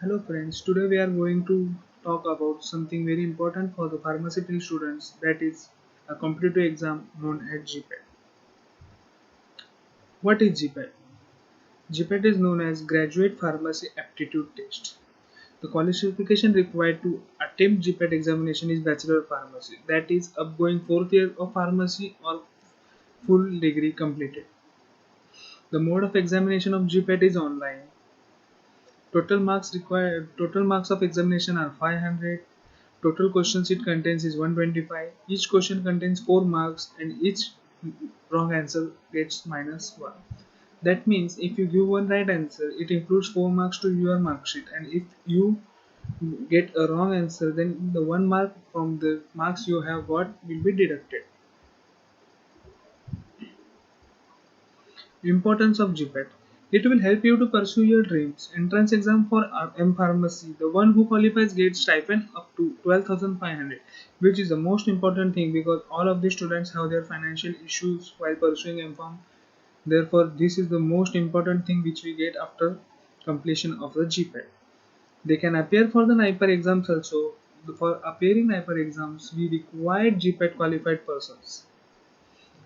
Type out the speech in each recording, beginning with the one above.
Hello friends, today we are going to talk about something very important for the pharmacy field students, that is a competitive exam known as GPAT. What is GPAT? GPAT is known as Graduate Pharmacy Aptitude Test. The qualification required to attempt GPAT examination is Bachelor of Pharmacy, that is upgoing fourth year of pharmacy or full degree completed. The mode of examination of GPAT is online. Total marks of examination are 500. Total questions it contains is 125. Each question contains 4 marks and each wrong answer gets minus 1. That means if you give one right answer, it includes 4 marks to your mark sheet, and if you get a wrong answer, then the 1 mark from the marks you have got will be deducted. Importance of GPAT. It will help you to pursue your dreams. Entrance exam for M Pharmacy. The one who qualifies gets stipend up to 12,500, which is the most important thing because all of the students have their financial issues while pursuing M Pharm. Therefore, this is the most important thing which we get after completion of the GPAT. They can appear for the NIPER exams also. For appearing NIPER exams, we require GPAT qualified persons.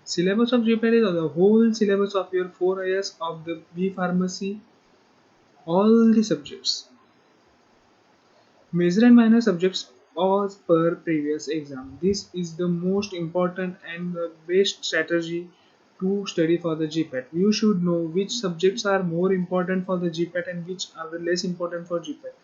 Syllabus of GPAT is the whole syllabus of your 4 years of the B Pharmacy, all the subjects. Major and minor subjects as per previous exam. This is the most important and the best strategy to study for the GPAT. You should know which subjects are more important for the GPAT and which are the less important for GPAT.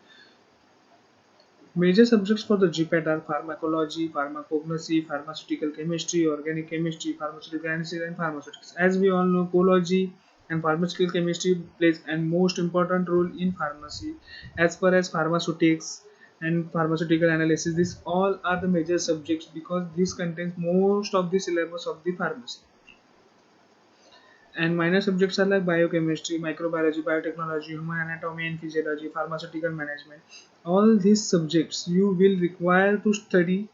Major subjects for the GPAT are pharmacology, pharmacognosy, pharmaceutical chemistry, organic chemistry, pharmaceutical analysis, and pharmaceutics. As we all know, ecology and pharmaceutical chemistry plays a most important role in pharmacy. As far as pharmaceutics and pharmaceutical analysis, these all are the major subjects because this contains most of the syllabus of the pharmacy. And minor subjects are like biochemistry, microbiology, biotechnology, human anatomy and physiology, pharmaceutical management. All these subjects you will require to study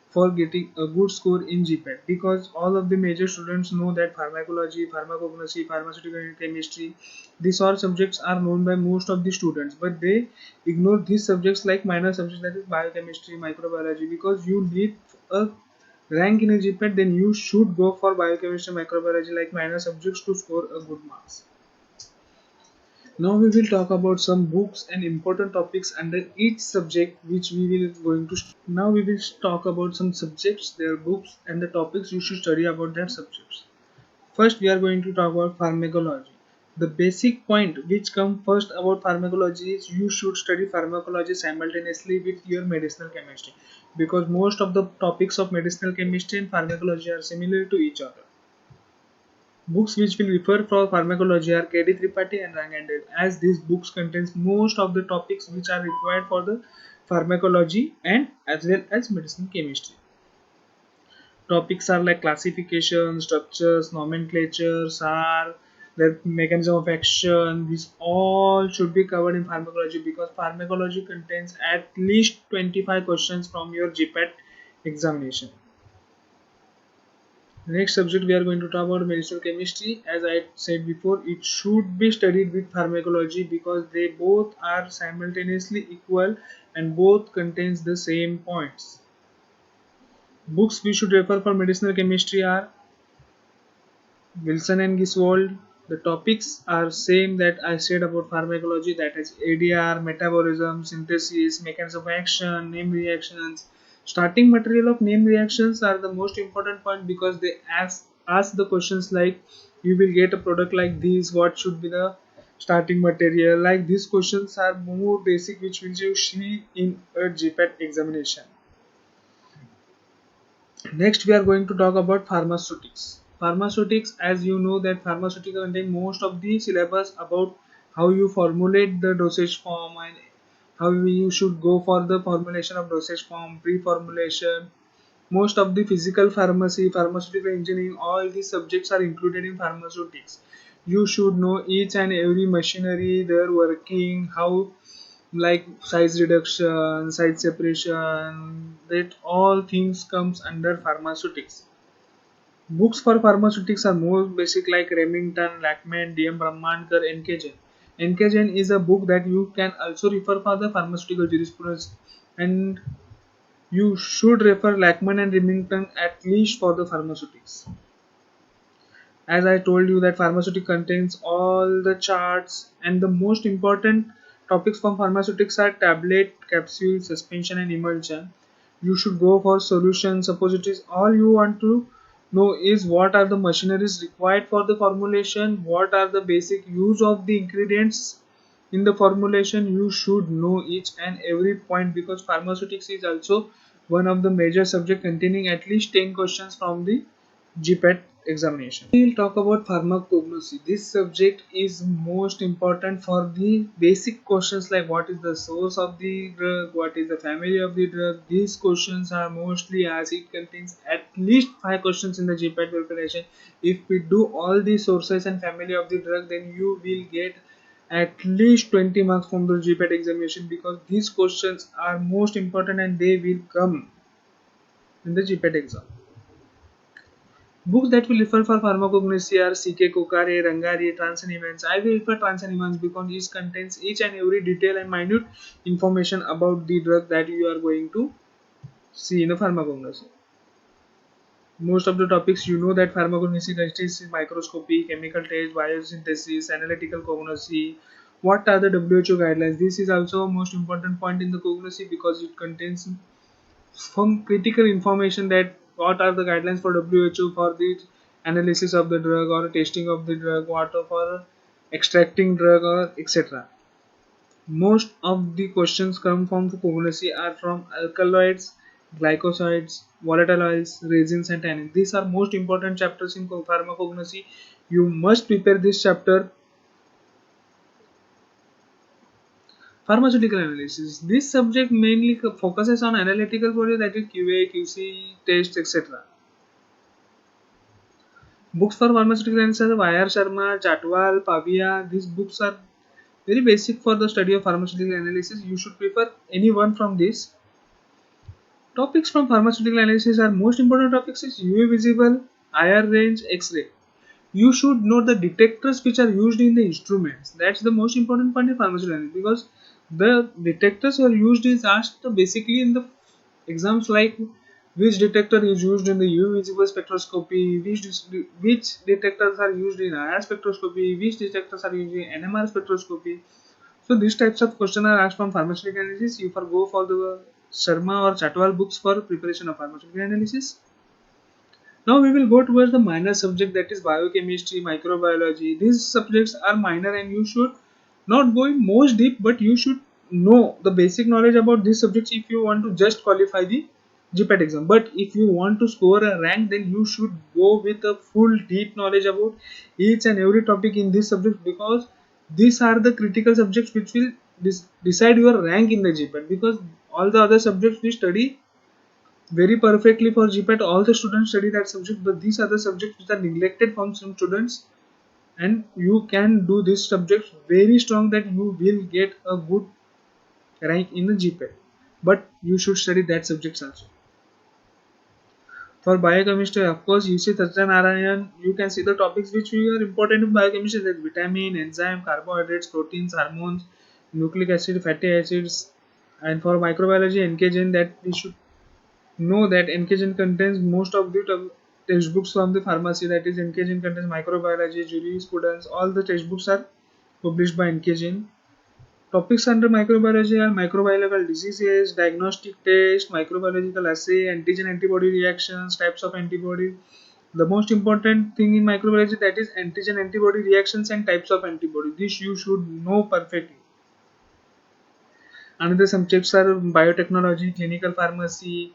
for getting a good score in GPAT because all of the major students know that pharmacology, pharmacognosy, pharmaceutical chemistry, these all subjects are known by most of the students, but they ignore these subjects like minor subjects, that is biochemistry, microbiology, because you need a rank in a GPAT, then you should go for biochemistry, microbiology like minor subjects to score a good marks. Now we will talk about some books and important topics under each subject which we will going to. Now we will talk about some subjects, their books, and the topics you should study about that subjects. First, we are going to talk about pharmacology. The basic point which comes first about pharmacology is you should study pharmacology simultaneously with your medicinal chemistry because most of the topics of medicinal chemistry and pharmacology are similar to each other. Books which will refer for pharmacology are K.D. Tripathi and Rangandev, as these books contains most of the topics which are required for the pharmacology and as well as medicinal chemistry. Topics are like classification, structures, nomenclature, SAR, the mechanism of action. These all should be covered in pharmacology because pharmacology contains at least 25 questions from your GPAT examination. Next subject we are going to talk about medicinal chemistry. As I said before, it should be studied with pharmacology because they both are simultaneously equal and both contains the same points. Books we should refer for medicinal chemistry are Wilson and Giswold. The topics are same that I said about pharmacology, that is ADR, metabolism, synthesis, mechanism of action, name reactions. Starting material of name reactions are the most important point because they ask the questions like you will get a product like this, what should be the starting material. Like these questions are more basic which will you see in a GPAT examination. Next, we are going to talk about pharmaceutics. Pharmaceutics, as you know, that pharmaceutical contain most of the syllabus about how you formulate the dosage form and how you should go for the formulation of dosage form, pre-formulation. Most of the physical pharmacy, pharmaceutical engineering, all these subjects are included in pharmaceutics. You should know each and every machinery, their working, how like size reduction, size separation, that all things comes under pharmaceutics. Books for pharmaceutics are more basic like Remington, Lackman, DM Brahmankar, NK Jain. NKGen is a book that you can also refer for the pharmaceutical jurisprudence, and you should refer Lackman and Remington at least for the pharmaceutics. As I told you that pharmaceutics contains all the charts, and the most important topics from pharmaceutics are tablet, capsule, suspension and emulsion. You should go for solution, suppositories. All you want to know is what are the machineries required for the formulation, what are the basic use of the ingredients in the formulation. You should know each and every point, because pharmaceutics is also one of the major subject containing at least 10 questions from the GPAT examination. We will talk about pharmacognosy. This subject is most important for the basic questions like what is the source of the drug, what is the family of the drug. These questions are mostly asked. It contains at least 5 questions in the GPAT preparation. If we do all the sources and family of the drug, then you will get at least 20 marks from the GPAT examination, because these questions are most important and they will come in the GPAT exam. Books that will refer for pharmacognosy are C.K. Kokare, Rangari, Transen Events. I will refer Transen Events because it contains each and every detail and minute information about the drug that you are going to see in a pharmacognosy. Most of the topics you know that pharmacognosy consists in microscopy, chemical test, biosynthesis, analytical cognosy. What are the WHO guidelines? This is also a most important point in the cognosy because it contains some critical information that what are the guidelines for WHO for the analysis of the drug or testing of the drug, what are for extracting drug or etc. Most of the questions come from the cognosy are from alkaloids, glycosides, volatile oils, resins and tannins. These are most important chapters in pharmacognosy. You must prepare this chapter. Pharmaceutical analysis. This subject mainly focuses on analytical process, that is QA, QC, test, etc. Books for pharmaceutical analysis are Y.R. Sharma, Chatwal, Pavia. These books are very basic for the study of pharmaceutical analysis. You should prefer any one from this. Topics from pharmaceutical analysis are most important topics is UV visible, IR range, X-ray. You should know the detectors which are used in the instruments. That's the most important point in pharmaceutical analysis, because the detectors are used is asked basically in the exams like which detector is used in the UV visible spectroscopy, which detectors are used in IR spectroscopy, which detectors are used in NMR spectroscopy. So these types of questions are asked from pharmaceutical analysis. You go for the Sharma or Chatwal books for preparation of pharmaceutical analysis. Now we will go towards the minor subject, that is biochemistry, microbiology. These subjects are minor and you should not go in most deep, but you should know the basic knowledge about these subjects if you want to just qualify the GPAT exam. But if you want to score a rank, then you should go with a full deep knowledge about each and every topic in this subject, because these are the critical subjects which will decide your rank in the GPAT, because all the other subjects we study very perfectly for GPAT. All the students study that subject, but these are the subjects which are neglected from some students, and you can do this subject very strong that you will get a good rank in the GPAT. But you should study that subjects also. For biochemistry, of course, you see Satyanarayan, you can see the topics which are important in biochemistry, like vitamin, enzyme, carbohydrates, proteins, hormones, nucleic acid, fatty acids. And for microbiology, NKGen, that we should know that NKGen contains most of the textbooks from the pharmacy. That is, NKGen contains microbiology, jurisprudence. All the textbooks are published by NKGen. Topics under microbiology are microbiological diseases, diagnostic test, microbiological assay, antigen antibody reactions, types of antibodies. The most important thing in microbiology, that is antigen antibody reactions and types of antibodies. This you should know perfectly. Another subjects are biotechnology, clinical pharmacy.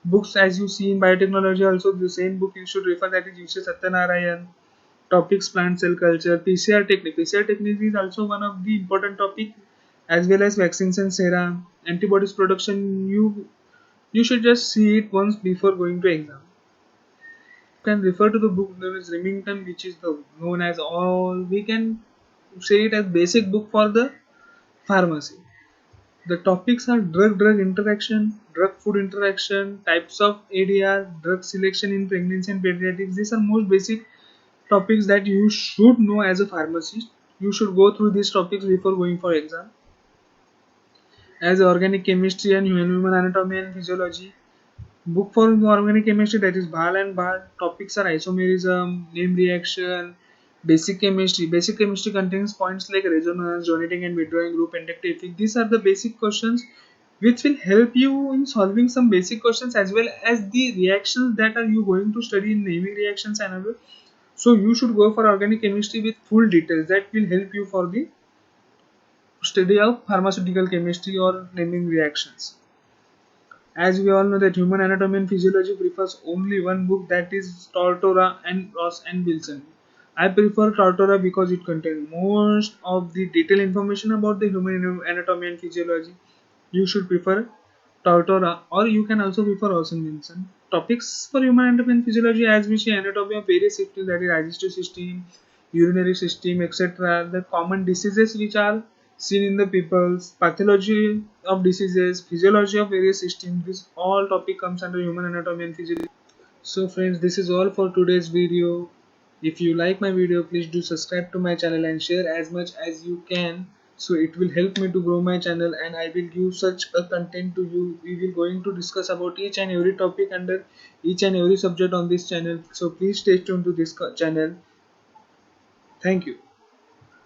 Books as you see in biotechnology, also the same book you should refer, that is UC Satyanarayan. Topics plant cell culture, PCR technique. PCR technique is also one of the important topic, as well as vaccines and serum, antibodies production. You should just see it once before going to exam. You can refer to the book known as Remington, which is the known as all. We can say it as basic book for the pharmacy. The topics are drug-drug interaction, drug-food interaction, types of ADR, drug selection in pregnancy and pediatrics. These are most basic topics that you should know as a pharmacist. You should go through these topics before going for exam, as organic chemistry and human anatomy and physiology. Book for organic chemistry, that is Bhal and Bhal. Topics are isomerism, name reaction, basic chemistry. Basic chemistry contains points like resonance, donating and withdrawing group, inductive effect. These are the basic questions which will help you in solving some basic questions, as well as the reactions that are you going to study in naming reactions and other. So you should go for organic chemistry with full details. That will help you for the study of pharmaceutical chemistry or naming reactions. As we all know that human anatomy and physiology prefers only one book, that is Tortora and Ross and Wilson. I prefer Tortora because it contains most of the detailed information about the human anatomy and physiology. You should prefer Tortora, or you can also prefer Ross and Wilson. Topics for human anatomy and physiology, as we see anatomy of various systems, that is digestive system, urinary system, etc. The common diseases which are seen in the people's, pathology of diseases, physiology of various systems. This all topic comes under human anatomy and physiology. So friends, this is all for today's video. If you like my video, please do subscribe to my channel and share as much as you can, so it will help me to grow my channel, and I will give such a content to you. We will going to discuss about each and every topic under each and every subject on this channel. So please stay tuned to this channel. Thank you.